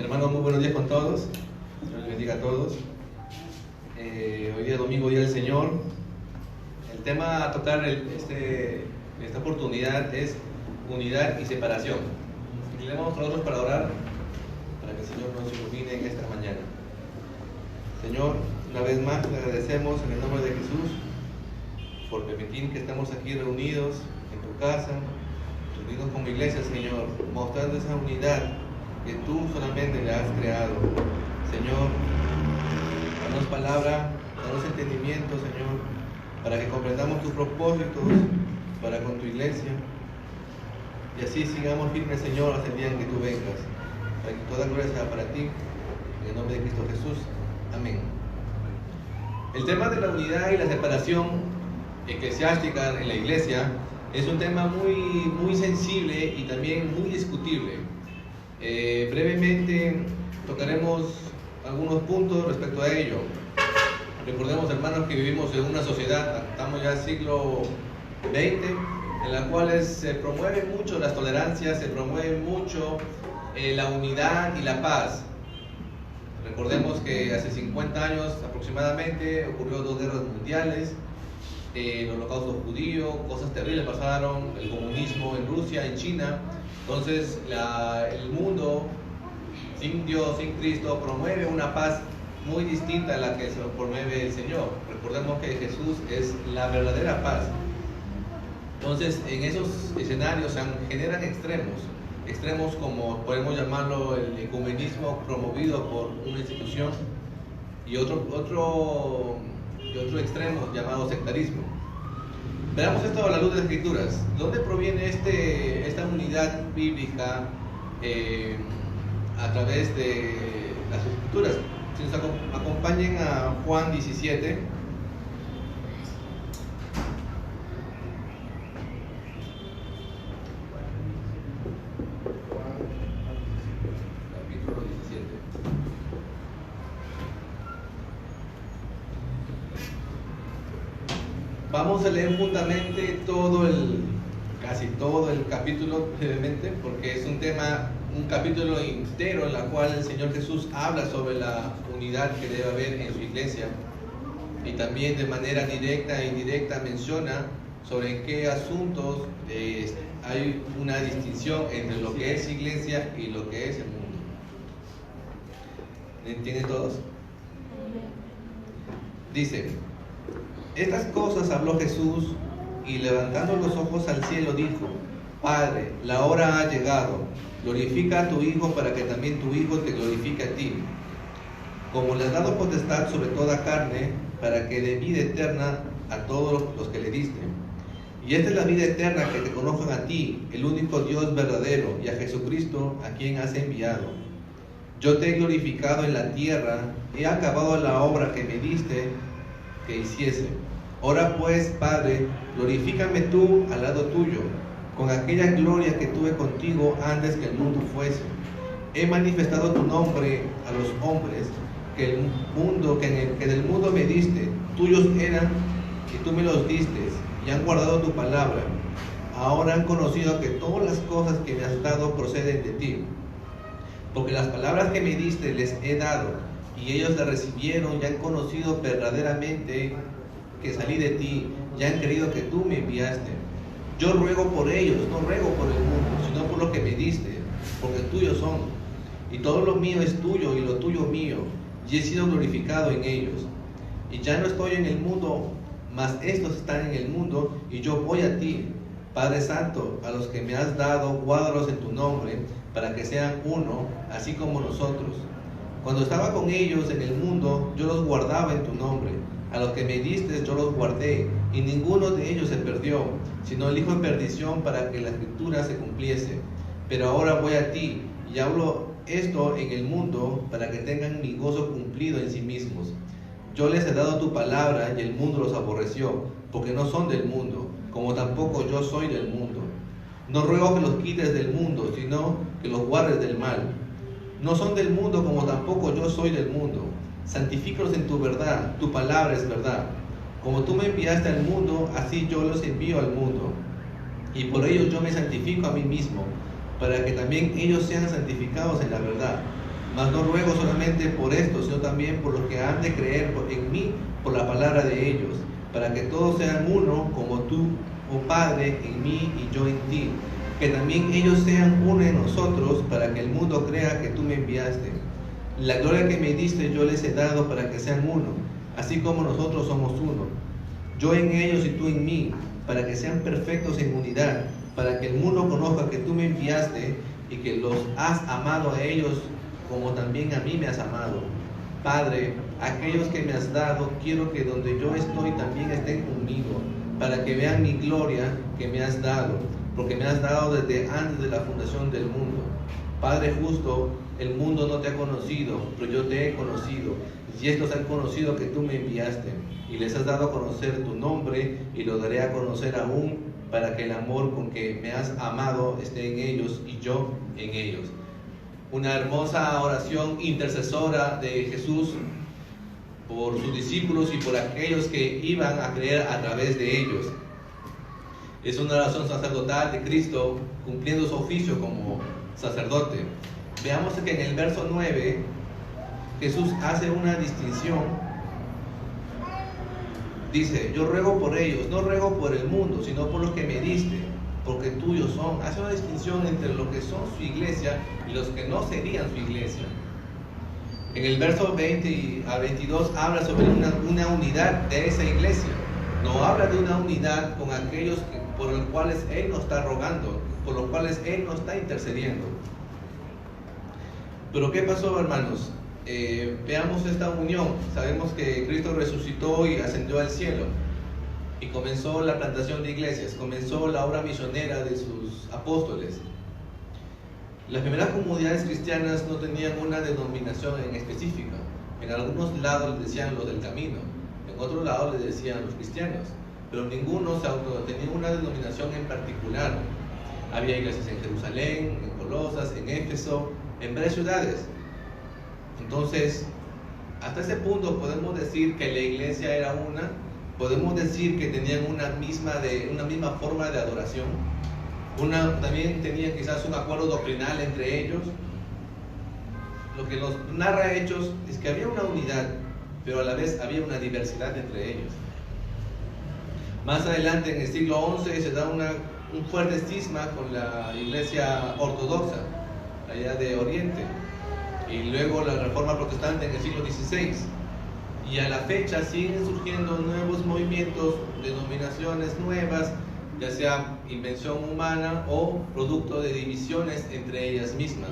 Hermanos, muy buenos días con todos. Dios les bendiga a todos. Hoy día domingo, día del Señor. El tema a tocar esta oportunidad es unidad y separación. Inclinemos nosotros para orar, para que el Señor nos ilumine en esta mañana. Señor, una vez más le agradecemos en el nombre de Jesús por permitir que estemos aquí reunidos en tu casa, reunidos como iglesia, Señor, mostrando esa unidad que tú solamente le has creado. Señor, danos palabra, danos entendimiento, Señor, para que comprendamos tus propósitos para con tu iglesia y así sigamos firmes, Señor, hasta el día en que tú vengas, para que toda gloria sea para ti, en el nombre de Cristo Jesús. Amén. El tema de la unidad y la separación eclesiástica en la iglesia es un tema muy sensible y también muy discutible. Brevemente tocaremos algunos puntos respecto a ello. Recordemos, hermanos, que vivimos en una sociedad, estamos ya en el siglo XX, en la cual se promueven mucho las tolerancias, se promueve mucho la unidad y la paz. Recordemos que hace 50 años aproximadamente ocurrió 2 guerras mundiales, el holocausto judío, cosas terribles pasaron, el comunismo en Rusia, en China. Entonces el mundo sin Dios, sin Cristo, promueve una paz muy distinta a la que se promueve el Señor. Recordemos que Jesús es la verdadera paz. Entonces en esos escenarios se generan extremos como podemos llamarlo el ecumenismo promovido por una institución y otro extremo llamado sectarismo. Veamos esto a la luz de las Escrituras. ¿Dónde proviene esta unidad bíblica a través de las Escrituras? Si nos acompañen a Juan 17. Capítulo 17. Vamos a leer juntamente casi todo el capítulo brevemente, porque es un capítulo entero en la cual el Señor Jesús habla sobre la unidad que debe haber en su iglesia y también de manera directa e indirecta menciona sobre en qué asuntos hay una distinción entre lo que es iglesia y lo que es el mundo. ¿Entienden todos? Dice: estas cosas habló Jesús y levantando los ojos al cielo dijo: Padre, la hora ha llegado, glorifica a tu Hijo para que también tu Hijo te glorifique a ti, como le has dado potestad sobre toda carne, para que dé vida eterna a todos los que le diste. Y esta es la vida eterna, que te conozcan a ti, el único Dios verdadero, y a Jesucristo, a quien has enviado. Yo te he glorificado en la tierra, he acabado la obra que me diste que hiciese. Ahora pues, Padre, glorifícame tú al lado tuyo, con aquella gloria que tuve contigo antes que el mundo fuese. He manifestado tu nombre a los hombres, que del mundo me diste, tuyos eran y tú me los diste, y han guardado tu palabra. Ahora han conocido que todas las cosas que me has dado proceden de ti, porque las palabras que me diste les he dado, y ellos la recibieron y han conocido verdaderamente que salí de ti, y han creído que tú me enviaste. Yo ruego por ellos, no ruego por el mundo, sino por lo que me diste, porque tuyos son, y todo lo mío es tuyo y lo tuyo mío, y he sido glorificado en ellos. Y ya no estoy en el mundo, mas estos están en el mundo, y yo voy a ti. Padre Santo, a los que me has dado, guárdalos en tu nombre, para que sean uno, así como nosotros. Cuando estaba con ellos en el mundo, yo los guardaba en tu nombre. A los que me diste yo los guardé, y ninguno de ellos se perdió, sino el hijo en perdición, para que la escritura se cumpliese. Pero ahora voy a ti, y hablo esto en el mundo, para que tengan mi gozo cumplido en sí mismos. Yo les he dado tu palabra, y el mundo los aborreció, porque no son del mundo, como tampoco yo soy del mundo. No ruego que los quites del mundo, sino que los guardes del mal. No son del mundo, como tampoco yo soy del mundo. Santifícalos en tu verdad, tu palabra es verdad. Como tú me enviaste al mundo, así yo los envío al mundo. Y por ellos yo me santifico a mí mismo, para que también ellos sean santificados en la verdad. Mas no ruego solamente por esto, sino también por los que han de creer en mí por la palabra de ellos, para que todos sean uno, como tú, oh Padre, en mí y yo en ti, que también ellos sean uno en nosotros, para que el mundo crea que tú me enviaste. La gloria que me diste yo les he dado para que sean uno, así como nosotros somos uno. Yo en ellos y tú en mí, para que sean perfectos en unidad, para que el mundo conozca que tú me enviaste y que los has amado a ellos como también a mí me has amado. Padre, aquellos que me has dado, quiero que donde yo estoy también estén conmigo, para que vean mi gloria que me has dado, porque me has dado desde antes de la fundación del mundo. Padre justo, el mundo no te ha conocido, pero yo te he conocido, y estos han conocido que tú me enviaste, y les has dado a conocer tu nombre, y lo daré a conocer aún, para que el amor con que me has amado esté en ellos y yo en ellos. Una hermosa oración intercesora de Jesús por sus discípulos y por aquellos que iban a creer a través de ellos. Es una oración sacerdotal de Cristo cumpliendo su oficio como sacerdote. Veamos que en el verso 9 Jesús hace una distinción. Dice, yo ruego por ellos, no ruego por el mundo, sino por los que me diste, porque tuyos son. Hace una distinción entre los que son su iglesia y los que no serían su iglesia. En el verso 20 a 22 habla sobre una unidad de esa iglesia. No habla de una unidad con aquellos por los cuales Él no está rogando, por los cuales Él no está intercediendo. Pero ¿qué pasó, hermanos? Veamos esta unión. Sabemos que Cristo resucitó y ascendió al cielo y comenzó la plantación de iglesias, comenzó la obra misionera de sus apóstoles. Las primeras comunidades cristianas no tenían una denominación en específica. En algunos lados les decían los del camino, en otros lados les decían los cristianos, pero ninguno tenía una denominación en particular. Había iglesias en Jerusalén, en Colosas, en Éfeso, en varias ciudades. Entonces, hasta ese punto podemos decir que la iglesia era una, podemos decir que tenían una misma forma de adoración, también tenían quizás un acuerdo doctrinal entre ellos. Lo que nos narra Hechos es que había una unidad, pero a la vez había una diversidad entre ellos. Más adelante, en el siglo XI, se da un fuerte cisma con la iglesia ortodoxa, allá de Oriente, y luego la reforma protestante en el siglo XVI. Y a la fecha siguen surgiendo nuevos movimientos, denominaciones nuevas, ya sea invención humana o producto de divisiones entre ellas mismas.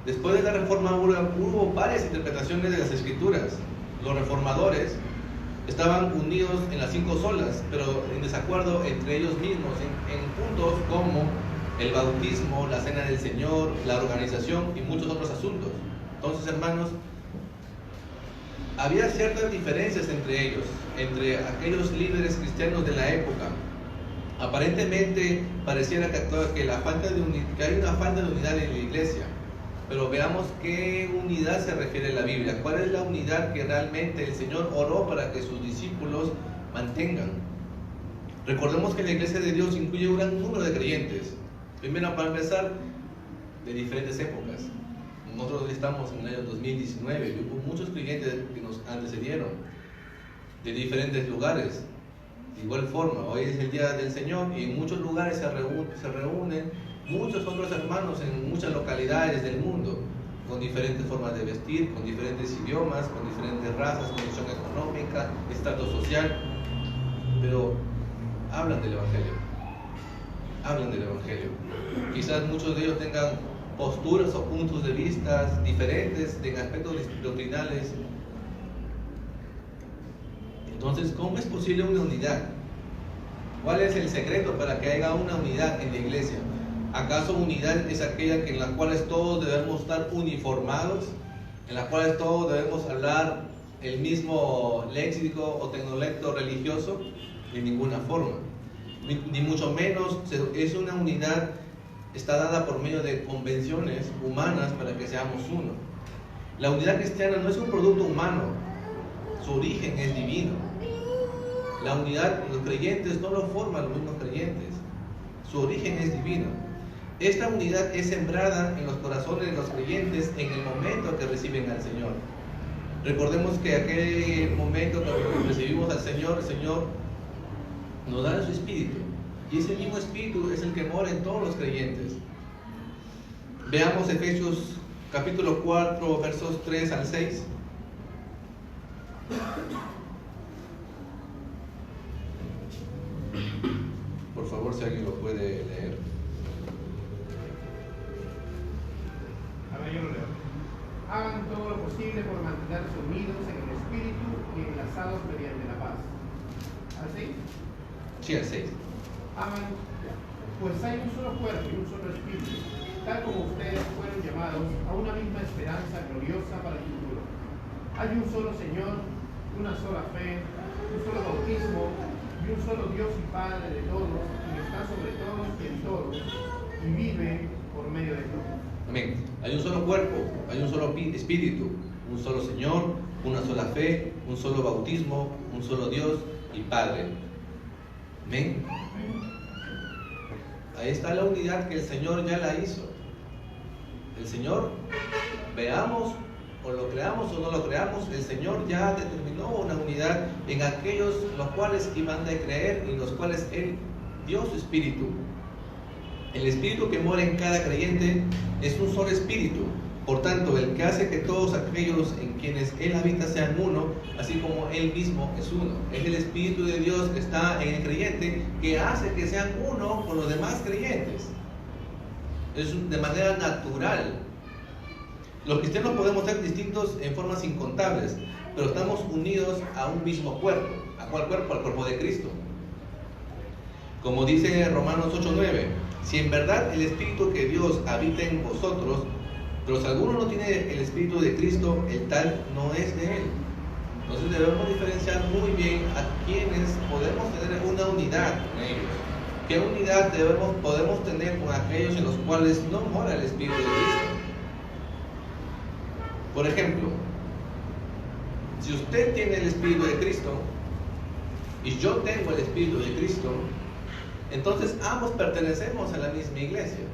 Después de la reforma hubo varias interpretaciones de las escrituras. Los reformadores estaban unidos en las 5 solas, pero en desacuerdo entre ellos mismos en puntos como el bautismo, la cena del Señor, la organización y muchos otros asuntos. Entonces, hermanos, había ciertas diferencias entre ellos, entre aquellos líderes cristianos de la época. Aparentemente pareciera que hay una falta de unidad en la iglesia, pero veamos qué unidad se refiere a la Biblia. ¿Cuál es la unidad que realmente el Señor oró para que sus discípulos mantengan? Recordemos que la iglesia de Dios incluye un gran número de creyentes. Primero, para empezar, de diferentes épocas. Nosotros estamos en el año 2019 y hubo muchos creyentes que nos antecedieron de diferentes lugares. De igual forma, hoy es el Día del Señor y en muchos lugares se reúnen muchos otros hermanos en muchas localidades del mundo, con diferentes formas de vestir, con diferentes idiomas, con diferentes razas, condición económica, estrato social, pero hablan del Evangelio. Hablan del Evangelio. Quizás muchos de ellos tengan posturas o puntos de vista diferentes en aspectos doctrinales. Entonces, ¿cómo es posible una unidad? ¿Cuál es el secreto para que haya una unidad en la iglesia? ¿Acaso unidad es aquella en la cual todos debemos estar uniformados? ¿En la cual todos debemos hablar el mismo léxico o tecnolecto religioso? De ninguna forma. Ni mucho menos es una unidad, está dada por medio de convenciones humanas para que seamos uno. La unidad cristiana no es un producto humano, su origen es divino. La unidad, los creyentes no lo forman los mismos creyentes, su origen es divino. Esta unidad es sembrada en los corazones de los creyentes en el momento que reciben al Señor. Recordemos que aquel momento cuando recibimos al Señor, el Señor nos da su Espíritu. Y ese mismo Espíritu es el que mora en todos los creyentes. Veamos Efesios capítulo 4, versos 3 al 6. Por favor, si alguien lo puede leer. A ver, yo lo leo. Hagan todo lo posible por mantenerse unidos en el Espíritu y enlazados mediante la paz. ¿Así? Sí, al 6. Pues hay un solo cuerpo y un solo Espíritu, tal como ustedes fueron llamados a una misma esperanza gloriosa para el futuro. Hay un solo Señor, una sola fe, un solo bautismo y un solo Dios y Padre de todos, quien está sobre todos y en todos, y vive por medio de todos. Amén. Hay un solo cuerpo, hay un solo Espíritu, un solo Señor, una sola fe, un solo bautismo, un solo Dios y Padre. Amén. Ahí está la unidad que el Señor ya la hizo. El Señor, veamos o lo creamos o no lo creamos, el Señor ya determinó una unidad en aquellos los cuales iban a creer y los cuales Él dio su Espíritu. El Espíritu que mora en cada creyente es un solo Espíritu. Por tanto, el que hace que todos aquellos en quienes Él habita sean uno, así como Él mismo es uno. Es el Espíritu de Dios que está en el creyente que hace que sean uno con los demás creyentes. Es de manera natural. Los cristianos podemos ser distintos en formas incontables, pero estamos unidos a un mismo cuerpo. ¿A cuál cuerpo? Al cuerpo de Cristo. Como dice Romanos 8:9, si en verdad el Espíritu que Dios habita en vosotros, pero si alguno no tiene el Espíritu de Cristo, el tal no es de Él. Entonces debemos diferenciar muy bien a quienes podemos tener una unidad con ellos. ¿Qué unidad podemos tener con aquellos en los cuales no mora el Espíritu de Cristo? Por ejemplo, si usted tiene el Espíritu de Cristo y yo tengo el Espíritu de Cristo, entonces ambos pertenecemos a la misma iglesia.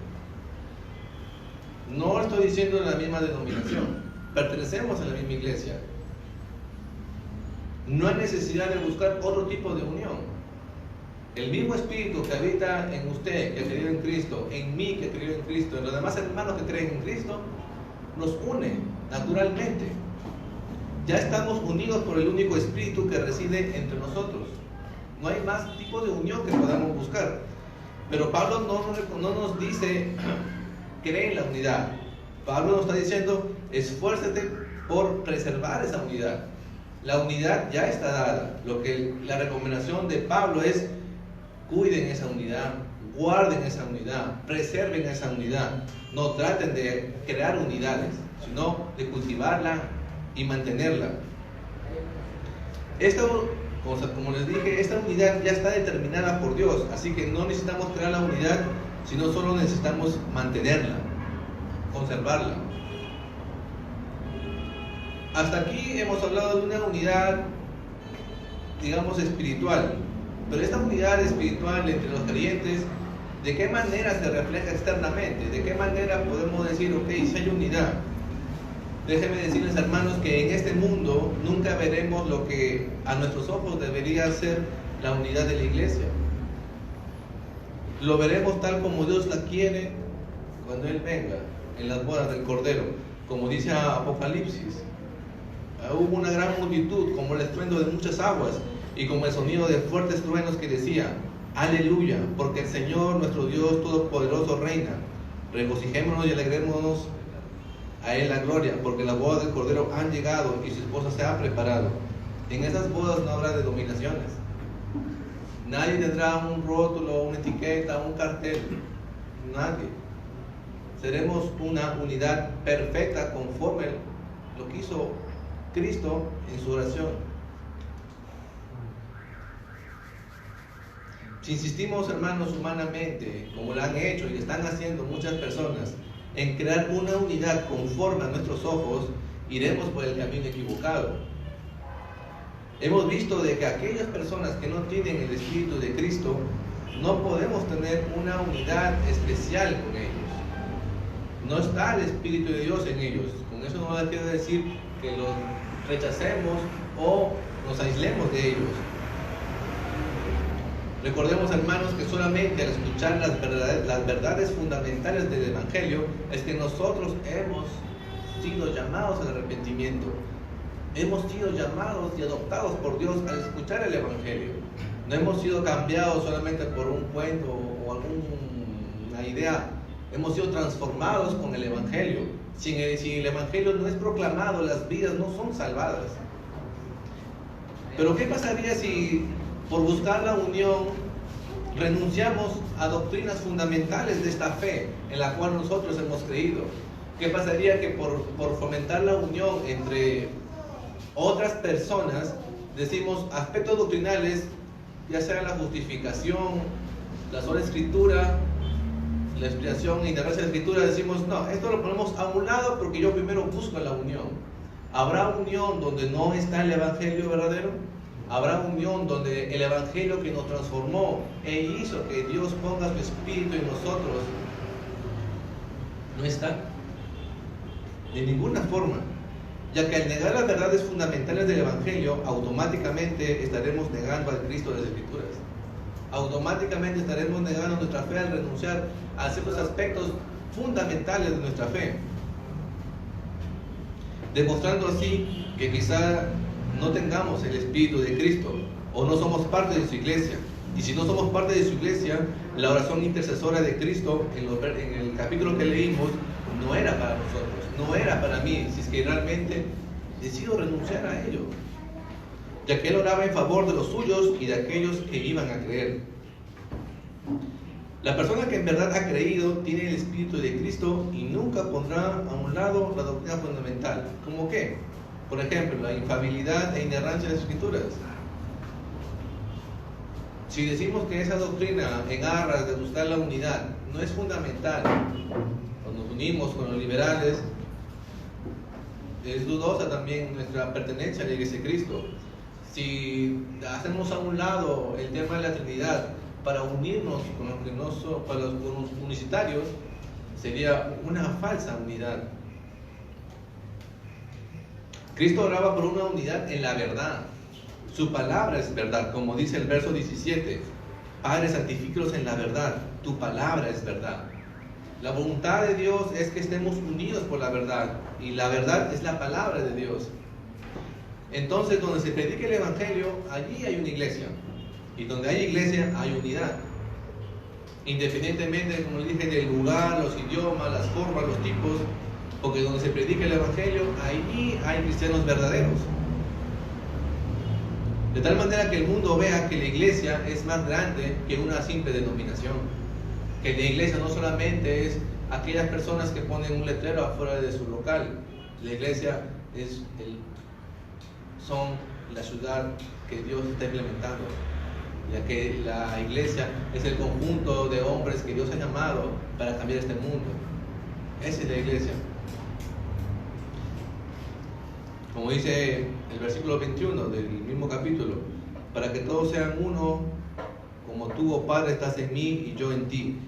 No estoy diciendo en la misma denominación, pertenecemos a la misma iglesia. No hay necesidad de buscar otro tipo de unión. El mismo Espíritu que habita en usted, que creyó en Cristo, en mí, que creyó en Cristo, en los demás hermanos que creen en Cristo, nos une naturalmente. Ya estamos unidos por el único Espíritu que reside entre nosotros. No hay más tipo de unión que podamos buscar. Pero Pablo no nos dice, cree en la unidad. Pablo nos está diciendo, esfuérzate por preservar esa unidad. La unidad ya está dada. La recomendación de Pablo es, cuiden esa unidad, guarden esa unidad, preserven esa unidad. No traten de crear unidades, sino de cultivarla y mantenerla. Como les dije, esta unidad ya está determinada por Dios, así que no necesitamos crear la unidad, sino solo necesitamos mantenerla, conservarla. Hasta aquí hemos hablado de una unidad, digamos, espiritual, pero esta unidad espiritual entre los creyentes, ¿de qué manera se refleja externamente? ¿De qué manera podemos decir, ok, si hay unidad? Déjenme decirles, hermanos, que en este mundo nunca veremos lo que a nuestros ojos debería ser la unidad de la iglesia. Lo veremos tal como Dios la quiere cuando Él venga, en las bodas del Cordero. Como dice Apocalipsis, hubo una gran multitud, como el estruendo de muchas aguas, y como el sonido de fuertes truenos que decía, aleluya, porque el Señor nuestro Dios Todopoderoso reina. Regocijémonos y alegrémonos a Él la gloria, porque las bodas del Cordero han llegado y su esposa se ha preparado. En esas bodas no habrá denominaciones. Nadie tendrá un rótulo, una etiqueta, un cartel. Nadie. Seremos una unidad perfecta conforme lo que hizo Cristo en su oración. Si insistimos, hermanos, humanamente, como lo han hecho y están haciendo muchas personas, en crear una unidad conforme a nuestros ojos, iremos por el camino equivocado. Hemos visto de que aquellas personas que no tienen el Espíritu de Cristo No podemos tener una unidad especial con ellos. No está el Espíritu de Dios en ellos. Con eso no quiero decir que los rechacemos o nos aislemos de ellos. Recordemos, hermanos, que solamente al escuchar las verdades fundamentales del Evangelio es que nosotros hemos sido llamados al arrepentimiento. Hemos sido llamados y adoptados por Dios al escuchar el Evangelio. No hemos sido cambiados solamente por un cuento o alguna idea. Hemos sido transformados con el Evangelio. Si el Evangelio no es proclamado, las vidas no son salvadas. Pero ¿qué pasaría si por buscar la unión renunciamos a doctrinas fundamentales de esta fe en la cual nosotros hemos creído? ¿Qué pasaría que por fomentar la unión entre otras personas decimos aspectos doctrinales, ya sea la justificación, la sola escritura, la explicación e inerrancia de la escritura, decimos no, esto lo ponemos a un lado porque yo primero busco la unión? ¿Habrá unión donde no está el Evangelio verdadero? ¿Habrá unión donde el Evangelio que nos transformó e hizo que Dios ponga su Espíritu en nosotros no está? De ninguna forma, ya que al negar las verdades fundamentales del Evangelio, automáticamente estaremos negando al Cristo de las Escrituras. Automáticamente estaremos negando nuestra fe al renunciar a ciertos aspectos fundamentales de nuestra fe, demostrando así que quizá no tengamos el Espíritu de Cristo o no somos parte de su iglesia. Y si no somos parte de su iglesia, la oración intercesora de Cristo en el capítulo que leímos no era para nosotros, no era para mí, si es que realmente decido renunciar a ello, ya que Él oraba en favor de los suyos y de aquellos que iban a creer. La persona que en verdad ha creído tiene el Espíritu de Cristo y nunca pondrá a un lado la doctrina fundamental. ¿Cómo qué? Por ejemplo, la infalibilidad e inerrancia de las Escrituras. Si decimos que esa doctrina en aras de buscar la unidad no es fundamental, cuando nos unimos con los liberales, es dudosa también nuestra pertenencia a la Iglesia de Cristo. Si hacemos a un lado el tema de la Trinidad para unirnos con los que no son, para los unicitarios, sería una falsa unidad. Cristo oraba por una unidad en la verdad. Su palabra es verdad, como dice el verso 17. Padre, santifícalos en la verdad. Tu palabra es verdad. La voluntad de Dios es que estemos unidos por la verdad. Y la verdad es la palabra de Dios. Entonces, donde se predique el Evangelio, allí hay una iglesia. Y donde hay iglesia, hay unidad. Independientemente, como les dije, del lugar, los idiomas, las formas, los tipos. Porque donde se predica el Evangelio, allí hay cristianos verdaderos. De tal manera que el mundo vea que la iglesia es más grande que una simple denominación. Que la iglesia no solamente es aquellas personas que ponen un letrero afuera de su local. La iglesia son la ciudad que Dios está implementando. Ya que la iglesia es el conjunto de hombres que Dios ha llamado para cambiar este mundo. Esa es la iglesia. Como dice el versículo 21 del mismo capítulo, para que todos sean uno, como tú, oh Padre, estás en mí y yo en ti,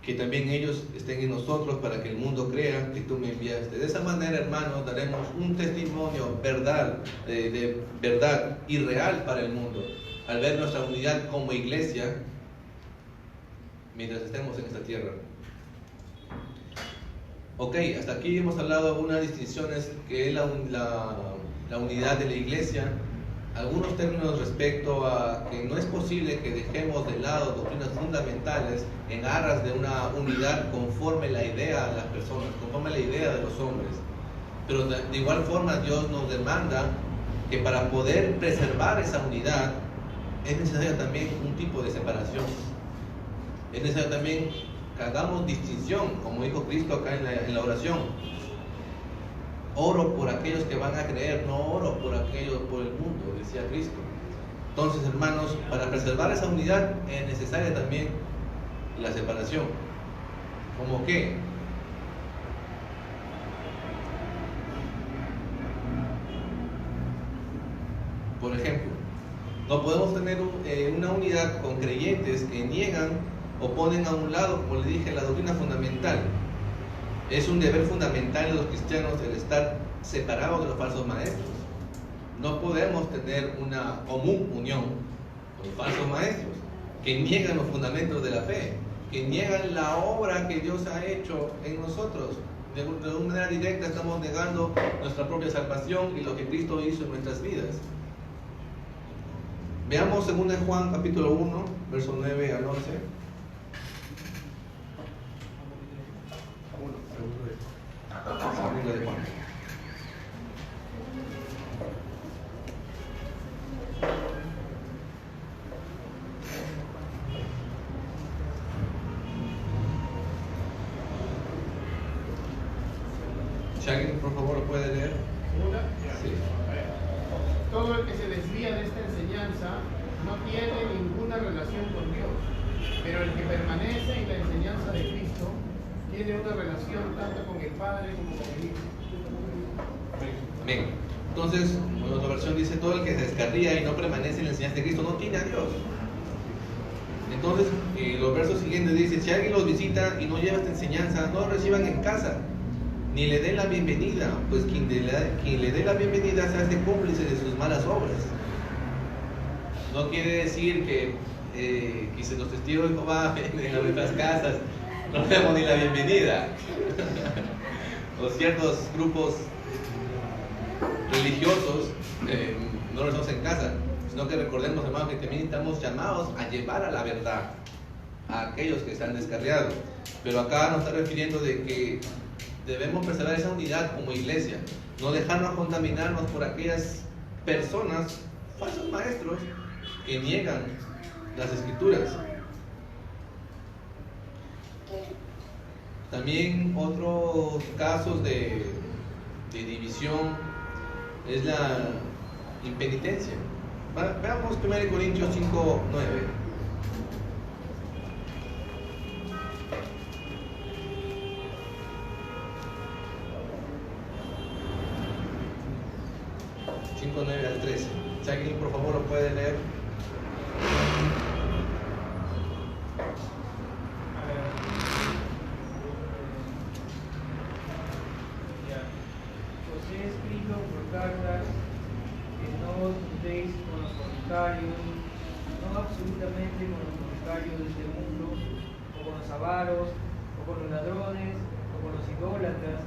que también ellos estén en nosotros para que el mundo crea que tú me enviaste. De esa manera, hermanos, daremos un testimonio de verdad y real para el mundo, al ver nuestra unidad como iglesia mientras estemos en esta tierra. Ok, hasta aquí hemos hablado de unas distinciones que es la unidad de la iglesia, algunos términos respecto a que no es posible que dejemos de lado doctrinas fundamentales en aras de una unidad conforme la idea de las personas, conforme la idea de los hombres. Pero de igual forma Dios nos demanda que para poder preservar esa unidad es necesario también un tipo de separación. Es necesario también que hagamos distinción, como dijo Cristo acá en la oración. Oro por aquellos que van a creer, no oro por aquellos por el mundo, decía Cristo. Entonces, hermanos, para preservar esa unidad es necesaria también la separación. ¿Cómo qué? Por ejemplo, No podemos tener una unidad con creyentes que niegan o ponen a un lado, como le dije, la doctrina fundamental. Es un deber fundamental de los cristianos el estar separados de los falsos maestros. No podemos tener una común unión con falsos maestros que niegan los fundamentos de la fe, que niegan la obra que Dios ha hecho en nosotros. De una manera directa estamos negando nuestra propia salvación y lo que Cristo hizo en nuestras vidas. Veamos 2 Juan capítulo 1, versos 9 al 11. De Juan. Si alguien por favor lo puede leer. Sí. Todo el que se desvía de esta enseñanza no tiene ninguna relación con Dios, pero el que permanece en la enseñanza de Cristo tiene una relación tanto con el Padre como con el Hijo. Bien. Entonces, otra versión dice: todo el que se descarría y no permanece en la enseñanza de Cristo no tiene a Dios. Entonces, los versos siguientes dicen: si alguien los visita y no lleva esta enseñanza, no lo reciban en casa, ni le den la bienvenida, pues quien le dé la bienvenida se hace cómplice de sus malas obras. No quiere decir que quizás los testigos de Jehová vengan a nuestras casas, no le damos ni la bienvenida. O ciertos grupos religiosos no los hacemos en casa, sino que recordemos, hermanos, que también estamos llamados a llevar a la verdad a aquellos que se han descarriado. Pero acá nos está refiriendo de que debemos preservar esa unidad como iglesia, no dejarnos contaminarnos por aquellas personas, falsos maestros, que niegan las escrituras. También otros casos de división es la impenitencia. Veamos 1 Corintios 5, 9. 5:9 al 13. Si alguien por favor lo puede leer. Os he escrito por cartas que no os juntéis con los fornicarios, no absolutamente con los fornicarios de este mundo, o con los avaros, o con los ladrones, o con los idólatras,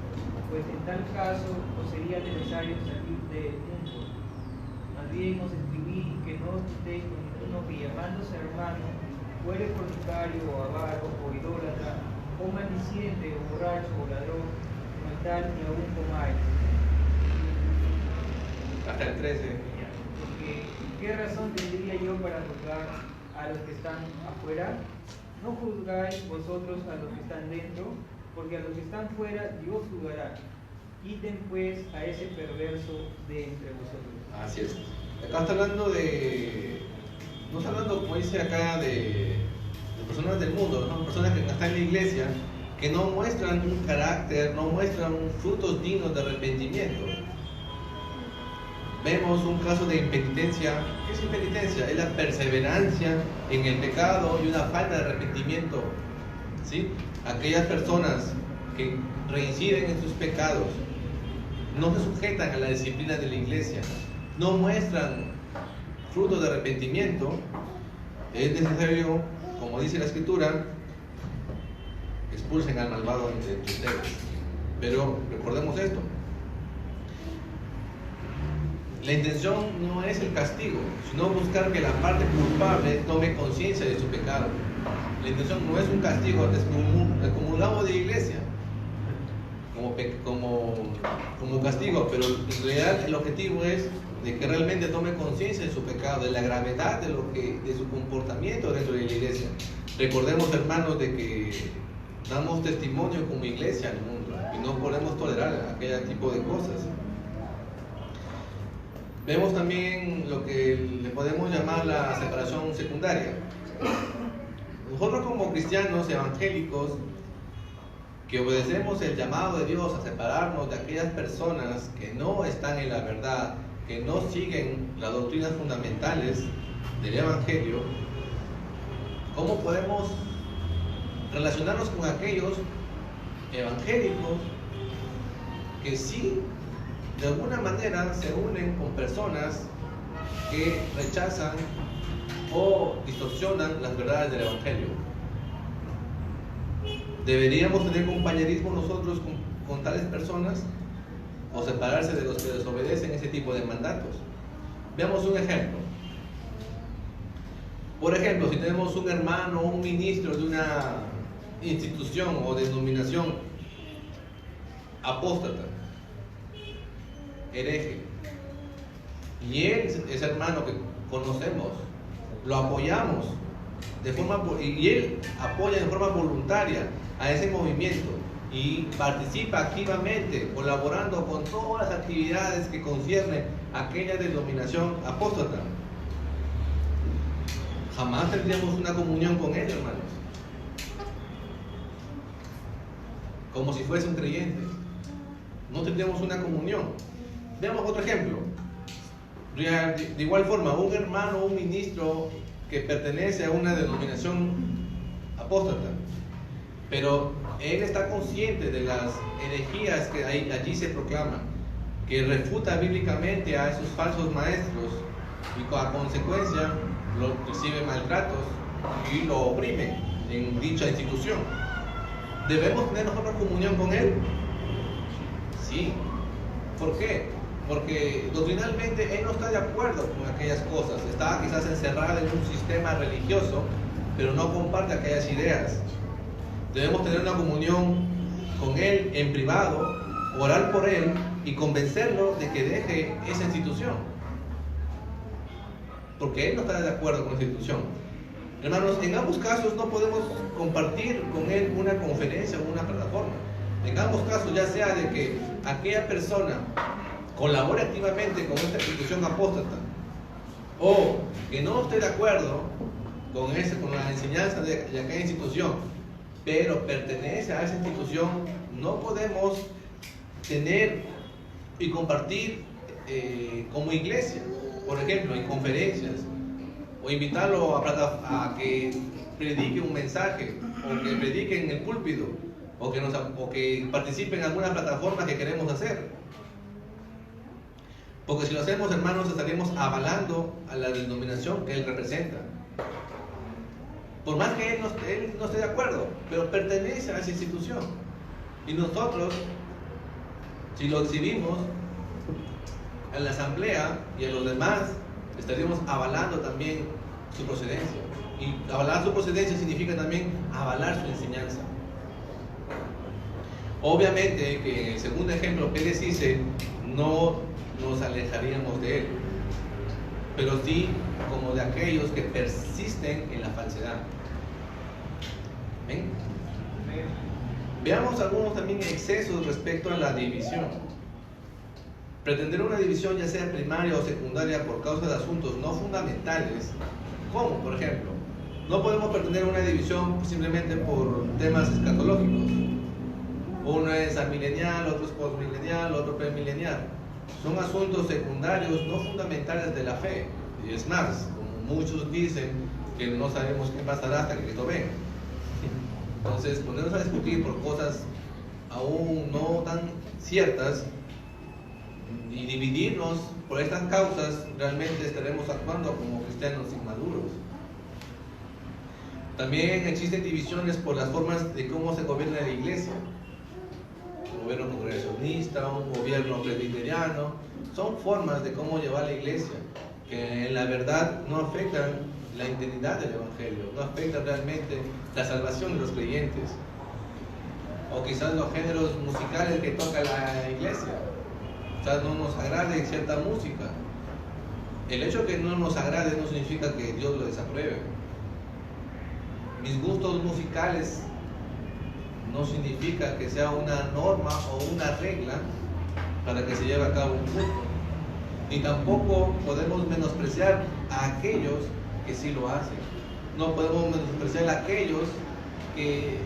pues en tal caso os sería necesario salir del mundo. Más bien os escribí que no os juntéis con ninguno que, llamándose hermano, fuere fornicario o avaro o idólatra, o maldiciente o borracho o ladrón, como tal ni aún comáis. Hasta el 13. Porque, ¿qué razón tendría yo para juzgar a los que están afuera? No juzgáis vosotros a los que están dentro, porque a los que están fuera Dios juzgará. Quiten pues a ese perverso de entre vosotros. Así es. Acá está hablando no está hablando, como dice acá, de personas del mundo, ¿no? Personas que están en la iglesia, que no muestran un carácter, no muestran frutos dignos de arrepentimiento. Vemos un caso de impenitencia. ¿Qué es impenitencia? Es la perseverancia en el pecado y una falta de arrepentimiento, ¿sí? Aquellas personas que reinciden en sus pecados, no se sujetan a la disciplina de la iglesia, no muestran frutos de arrepentimiento, es necesario, como dice la Escritura, expulsen al malvado entre ustedes. Pero recordemos esto: la intención no es el castigo, sino buscar que la parte culpable tome conciencia de su pecado. La intención no es un castigo, excomulgamos de la iglesia como castigo, pero en realidad el objetivo es de que realmente tome conciencia de su pecado, de la gravedad de su comportamiento dentro de la iglesia. Recordemos, hermanos, de que damos testimonio como iglesia al mundo y no podemos tolerar aquel tipo de cosas. Vemos también lo que le podemos llamar la separación secundaria. Nosotros como cristianos evangélicos que obedecemos el llamado de Dios a separarnos de aquellas personas que no están en la verdad, que no siguen las doctrinas fundamentales del Evangelio, ¿cómo podemos relacionarnos con aquellos evangélicos que sí, de alguna manera, se unen con personas que rechazan o distorsionan las verdades del Evangelio? ¿Deberíamos tener compañerismo nosotros con tales personas o separarse de los que desobedecen ese tipo de mandatos? Veamos un ejemplo. Por ejemplo, si tenemos un hermano o un ministro de una institución o denominación apóstata, hereje, y él, ese hermano que conocemos, lo apoyamos y él apoya de forma voluntaria a ese movimiento y participa activamente, colaborando con todas las actividades que conciernen a aquella denominación apóstata, jamás tendríamos una comunión con él, hermanos, como si fuese un creyente. No tendríamos una comunión. Veamos otro ejemplo. De igual forma, un hermano o un ministro que pertenece a una denominación apóstata, pero él está consciente de las herejías que allí se proclaman, que refuta bíblicamente a esos falsos maestros y a consecuencia recibe maltratos y lo oprimen en dicha institución. ¿Debemos tener nosotros comunión con él? Sí. ¿Por qué? Porque doctrinalmente él no está de acuerdo con aquellas cosas, está quizás encerrado en un sistema religioso, pero no comparte aquellas ideas. Debemos tener una comunión con él en privado, orar por él y convencerlo de que deje esa institución, porque él no está de acuerdo con la institución. Hermanos, en ambos casos no podemos compartir con él una conferencia o una plataforma. En ambos casos, ya sea de que aquella persona colabore activamente con esta institución apóstata o que no esté de acuerdo con la enseñanza de aquella institución, pero pertenece a esa institución, no podemos tener y compartir como iglesia, por ejemplo, en conferencias, o invitarlo a que predique un mensaje, o que predique en el púlpito, o que participe en alguna plataforma que queremos hacer. Porque si lo hacemos, hermanos, estaríamos avalando a la denominación que él representa. Por más que él no esté de acuerdo, pero pertenece a esa institución. Y nosotros, si lo exhibimos en la asamblea y a los demás, estaríamos avalando también su procedencia. Y avalar su procedencia significa también avalar su enseñanza. Obviamente que en el segundo ejemplo que les hice, no nos alejaríamos de él, pero sí como de aquellos que persisten en la falsedad. ¿Ven? Veamos algunos también excesos respecto a la división. Pretender una división, ya sea primaria o secundaria, por causa de asuntos no fundamentales, como por ejemplo, no podemos pretender una división simplemente por temas escatológicos. Uno es amilenial, otro es postmilenial, otro premilenial. Son asuntos secundarios, no fundamentales de la fe. Y es más, como muchos dicen, que no sabemos qué pasará hasta que Cristo venga. Entonces, ponernos a discutir por cosas aún no tan ciertas y dividirnos por estas causas, realmente estaremos actuando como cristianos inmaduros. También existen divisiones por las formas de cómo se gobierna la iglesia. Un gobierno congregacionista, un gobierno presbiteriano, son formas de cómo llevar la iglesia, que en la verdad no afectan la integridad del Evangelio, no afectan realmente la salvación de los creyentes. O quizás los géneros musicales que toca la iglesia, quizás no nos agrade cierta música. El hecho de que no nos agrade no significa que Dios lo desapruebe. Mis gustos musicales no significa que sea una norma o una regla para que se lleve a cabo un culto. Ni tampoco podemos menospreciar a aquellos que sí lo hacen. No podemos menospreciar a aquellos que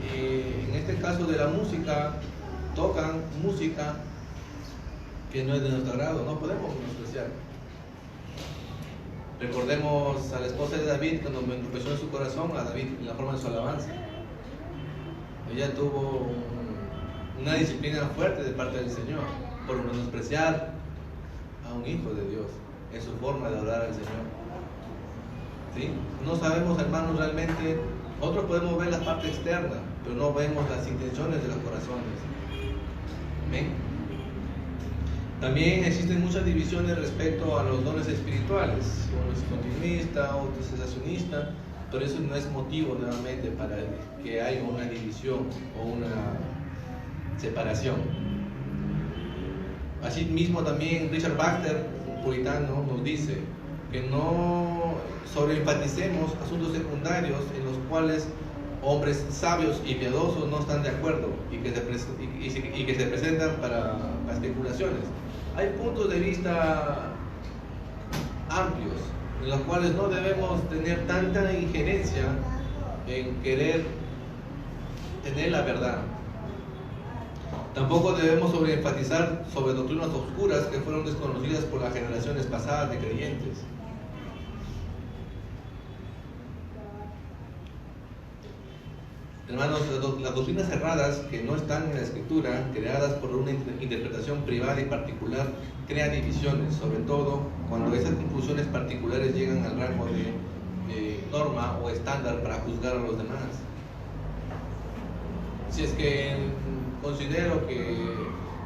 en este caso de la música tocan música que no es de nuestro agrado, no podemos menospreciar. Recordemos a la esposa de David cuando menospreció en su corazón a David en la forma de su alabanza. Ella tuvo una disciplina fuerte de parte del Señor por menospreciar a un hijo de Dios en su forma de adorar al Señor. ¿Sí? No sabemos, hermanos, realmente, nosotros podemos ver la parte externa, pero no vemos las intenciones de los corazones. ¿Amén? También existen muchas divisiones respecto a los dones espirituales. Uno es continuista, otro es cesacionista, pero eso no es motivo nuevamente para que haya una división o una separación. Asimismo también Richard Baxter, un puritano, nos dice que no sobreenfaticemos asuntos secundarios en los cuales hombres sabios y piadosos no están de acuerdo y que se presentan para especulaciones. Hay puntos de vista amplios en los cuales no debemos tener tanta injerencia en querer tener la verdad. Tampoco debemos sobreenfatizar sobre doctrinas oscuras que fueron desconocidas por las generaciones pasadas de creyentes. Hermanos, las doctrinas erradas que no están en la Escritura, creadas por una interpretación privada y particular, crean divisiones, sobre todo cuando esas conclusiones particulares llegan al rango de norma o estándar para juzgar a los demás. Si es que considero que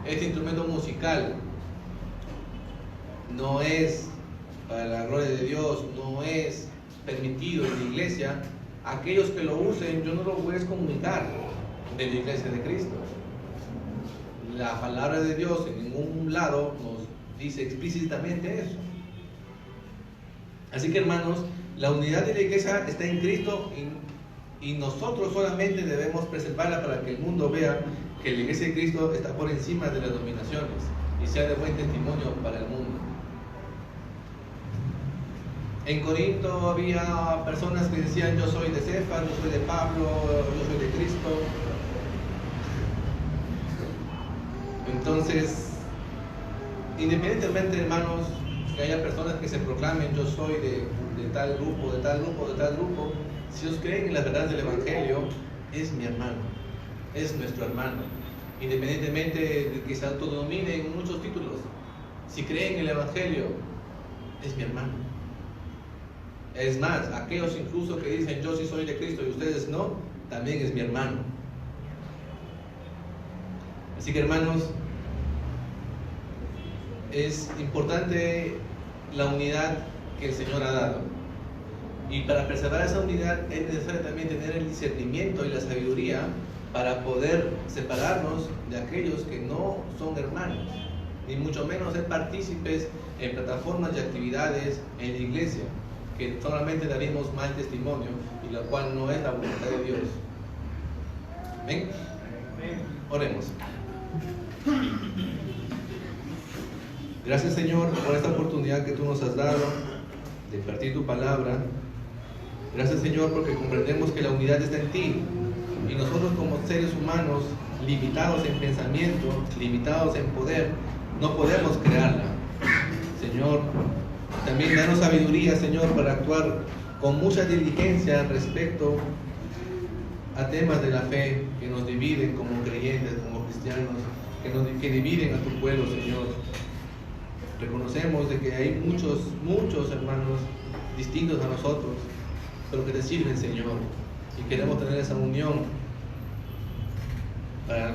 este instrumento musical no es para la gloria de Dios, no es permitido en la iglesia, aquellos que lo usen, yo no lo voy a excomunicar de la iglesia de Cristo. La palabra de Dios en ningún lado nos dice explícitamente eso. Así que, hermanos, la unidad de la iglesia está en Cristo y nosotros solamente debemos preservarla para que el mundo vea que la iglesia de Cristo está por encima de las dominaciones y sea de buen testimonio para el mundo. En Corinto había personas que decían: yo soy de Cefas, yo soy de Pablo, yo soy de Cristo. Entonces, independientemente, hermanos, que haya personas que se proclamen: yo soy de tal grupo, de tal grupo, de tal grupo, si ellos creen en la verdad del Evangelio, es mi hermano, es nuestro hermano. Independientemente de que se autodominen muchos títulos, si creen en el Evangelio, es mi hermano. Es más, aquellos incluso que dicen: yo sí soy de Cristo y ustedes no, también es mi hermano. Así que, hermanos, es importante la unidad que el Señor ha dado. Y para preservar esa unidad es necesario también tener el discernimiento y la sabiduría para poder separarnos de aquellos que no son hermanos, ni mucho menos ser partícipes en plataformas y actividades en la iglesia, que solamente daríamos mal testimonio y la cual no es la voluntad de Dios. ¿Amén? Oremos. Gracias, Señor, por esta oportunidad que tú nos has dado de impartir tu palabra. Gracias, Señor, porque comprendemos que la unidad está en ti y nosotros, como seres humanos limitados en pensamiento, limitados en poder, no podemos crearla. Señor, también danos sabiduría, Señor, para actuar con mucha diligencia respecto a temas de la fe que nos dividen como creyentes, como cristianos, que dividen a tu pueblo, Señor. Reconocemos de que hay muchos hermanos distintos a nosotros, pero que te sirven, Señor, y queremos tener esa unión para